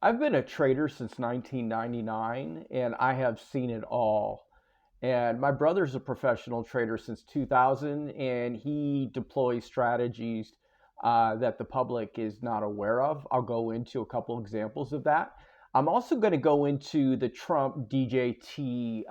I've been a trader since 1999 and I have seen it all. And my brother's a professional trader since 2000 and he deploys strategies that the public is not aware of. I'll go into a couple examples of that. I'm also going to go into the Trump DJT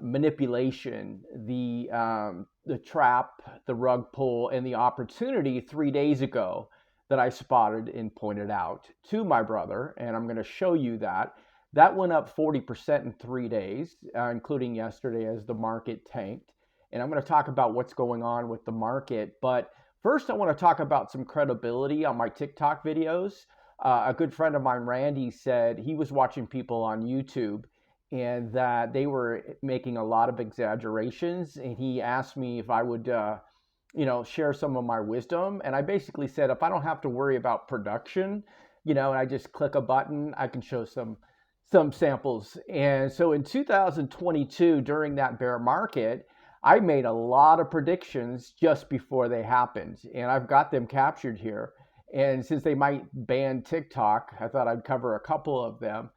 manipulation, the trap, the rug pull, and the opportunity 3 days ago that I spotted and pointed out to my brother, and I'm going to show you that. That went up 40% in 3 days, including yesterday as the market tanked. And I'm going to talk about what's going on with the market. But first, I want to talk about some credibility on my TikTok videos. A good friend of mine, Randy, said he was watching people on YouTube and that they were making a lot of exaggerations. And he asked me if I would, share some of my wisdom. And I basically said, if I don't have to worry about production, and I just click a button, I can show some samples. And so in 2022, during that bear market, I made a lot of predictions just before they happened, and I've got them captured here. And since they might ban TikTok, I thought I'd cover a couple of them.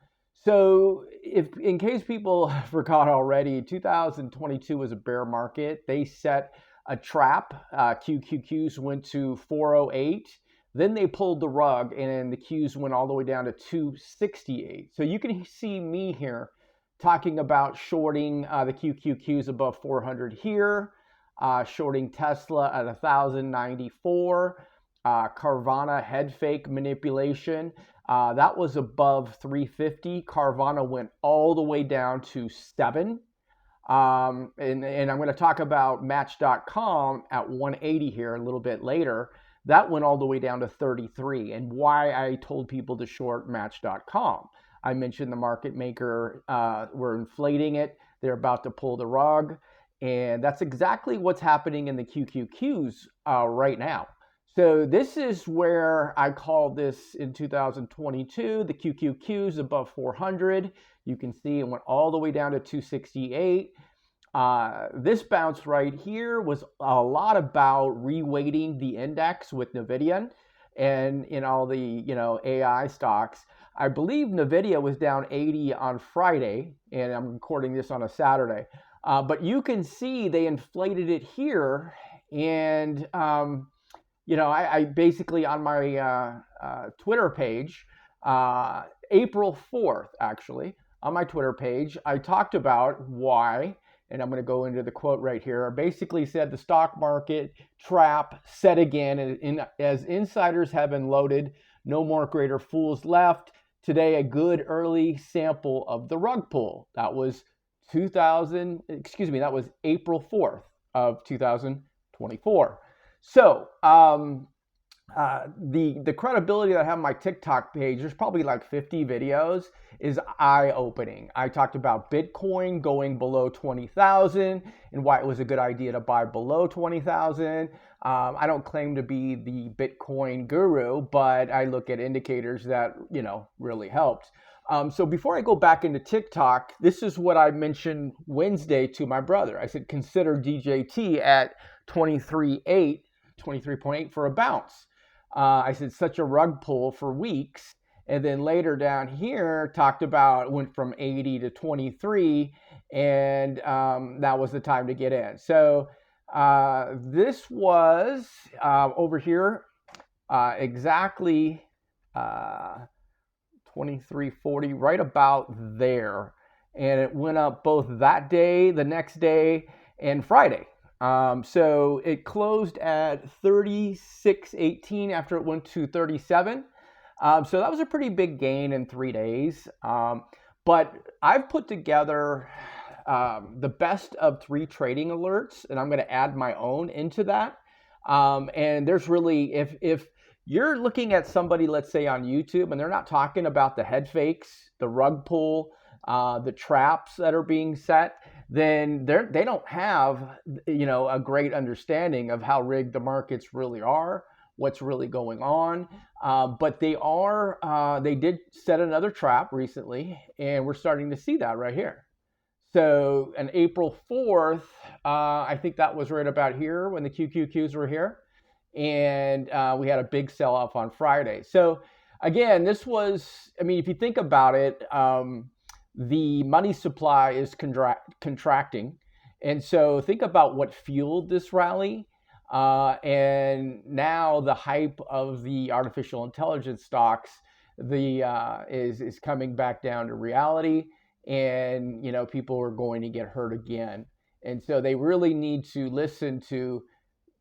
So, if in case people forgot already, 2022 was a bear market. They set a trap. QQQs went to 408. Then they pulled the rug, and the Qs went all the way down to 268. So you can see me here talking about shorting the QQQs above 400 here, shorting Tesla at 1,094, Carvana head fake manipulation. That was above 350. Carvana went all the way down to 7. And I'm going to talk about Match.com at 180 here a little bit later. That went all the way down to 33, and why I told people to short Match.com. I mentioned the market maker were inflating it. They're about to pull the rug, and that's exactly what's happening in the QQQs right now. So this is where I called this in 2022, the QQQs above 400. You can see it went all the way down to 268. This bounce right here was a lot about reweighting the index with NVIDIA and in all the AI stocks. I believe NVIDIA was down 80 on Friday, and I'm recording this on a Saturday. But you can see they inflated it here, and I basically on my Twitter page, April 4th actually, on my Twitter page, I talked about why. And I'm going to go into the quote right here. I basically said the stock market trap set again as insiders have been loaded. No more greater fools left. Today, a good early sample of the rug pull. That was that was April 4th of 2024. So, the credibility that I have on my TikTok page, there's probably like 50 videos, is eye-opening. I talked about Bitcoin going below 20,000 and why it was a good idea to buy below 20,000. I don't claim to be the Bitcoin guru, but I look at indicators that, really helped. So before I go back into TikTok, this is what I mentioned Wednesday to my brother. I said, consider DJT at 23.8 for a bounce. I said such a rug pull for weeks. And then later down here talked about went from 80 to 23, and that was the time to get in. So this was over here exactly 23.40, right about there. And it went up both that day, the next day, and Friday. So it closed at 36.18 after it went to 37. So that was a pretty big gain in 3 days. But I've put together the best of 3 trading alerts, and I'm going to add my own into that. And there's really, if you're looking at somebody, let's say on YouTube, and they're not talking about the head fakes, the rug pull, the traps that are being set, then they don't have a great understanding of how rigged the markets really are, what's really going on. But they did set another trap recently, and we're starting to see that right here. So on April 4th, I think that was right about here when the QQQs were here, and we had a big sell-off on Friday. So again, this was, I mean, if you think about it, the money supply is contracting. And so think about what fueled this rally. And now the hype of the artificial intelligence stocks is coming back down to reality. And, people are going to get hurt again. And so they really need to listen to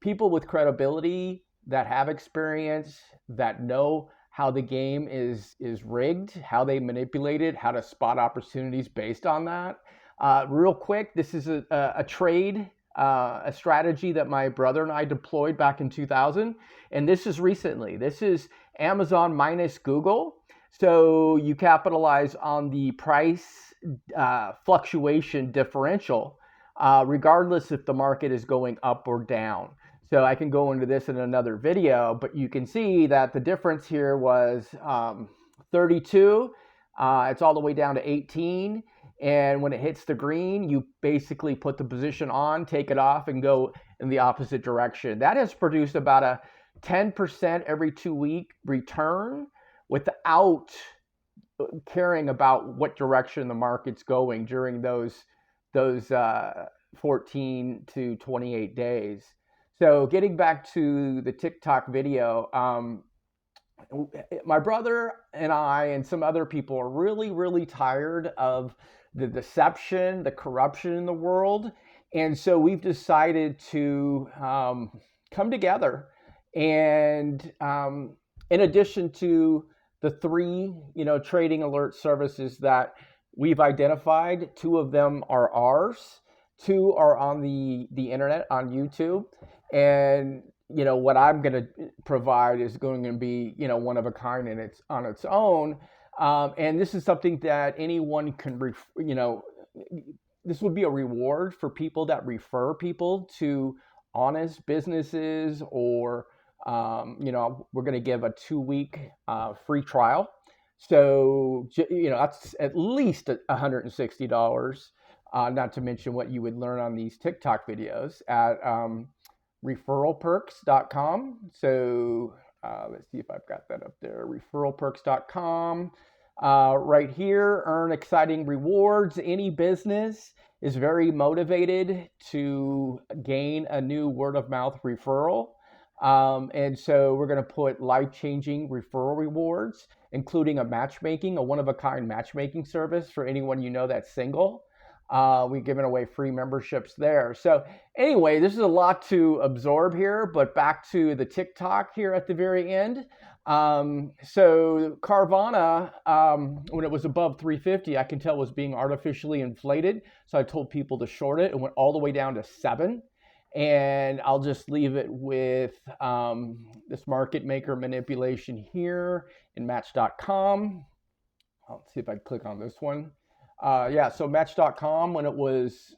people with credibility that have experience, that know how the game is rigged, how they manipulate it, how to spot opportunities based on that. Real quick, this is a trade, a strategy that my brother and I deployed back in 2000, and this is recently. This is Amazon minus Google. So you capitalize on the price fluctuation differential, regardless if the market is going up or down. So I can go into this in another video, but you can see that the difference here was 32. It's all the way down to 18. And when it hits the green, you basically put the position on, take it off, and go in the opposite direction. That has produced about a 10% every 2-week return without caring about what direction the market's going during those 14 to 28 days. So getting back to the TikTok video, my brother and I and some other people are really, really tired of the deception, the corruption in the world. And so we've decided to come together. And in addition to the 3, trading alert services that we've identified, 2 of them are ours, 2 are on the internet, on YouTube. And, what I'm going to provide is going to be, one of a kind, and it's on its own. And this is something that anyone can, this would be a reward for people that refer people to honest businesses, or, we're going to give a 2-week free trial. So, that's at least $160, not to mention what you would learn on these TikTok videos at referralperks.com. So let's see if I've got that up there. Referralperks.com. Right here, earn exciting rewards. Any business is very motivated to gain a new word of mouth referral. And so we're going to put life-changing referral rewards, including a one-of-a-kind matchmaking service for anyone that's single. We've given away free memberships there. So anyway, this is a lot to absorb here, but back to the TikTok here at the very end. So Carvana, when it was above 350, I can tell was being artificially inflated. So I told people to short it. It went all the way down to 7. And I'll just leave it with this market maker manipulation here in Match.com. I'll see if I can click on this one. So Match.com, when it was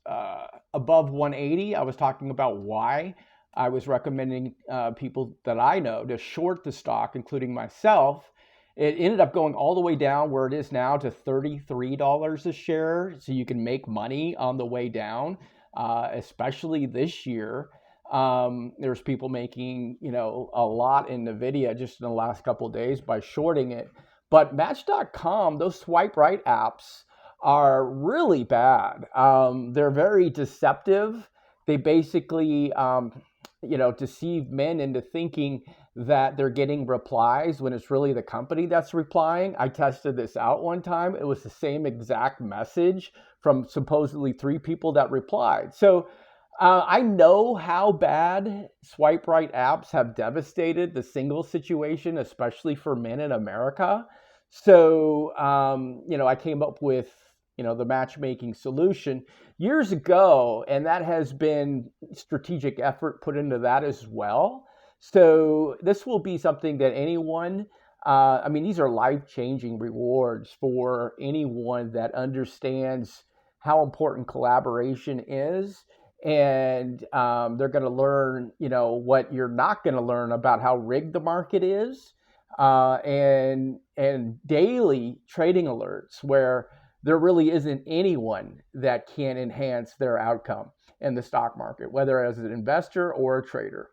above 180, I was talking about why I was recommending people that I know to short the stock, including myself. It ended up going all the way down where it is now to $33 a share. So you can make money on the way down, especially this year. There's people making, a lot in NVIDIA just in the last couple of days by shorting it. But Match.com, those swipe right apps are really bad. They're very deceptive. They basically, deceive men into thinking that they're getting replies when it's really the company that's replying. I tested this out one time. It was the same exact message from supposedly 3 people that replied. So I know how bad swipe right apps have devastated the single situation, especially for men in America. So, I came up with, the matchmaking solution years ago, and that has been strategic effort put into that as well. So this will be something that anyone, these are life-changing rewards for anyone that understands how important collaboration is. And they're going to learn, what you're not going to learn about how rigged the market is, and daily trading alerts where there really isn't anyone that can enhance their outcome in the stock market, whether as an investor or a trader.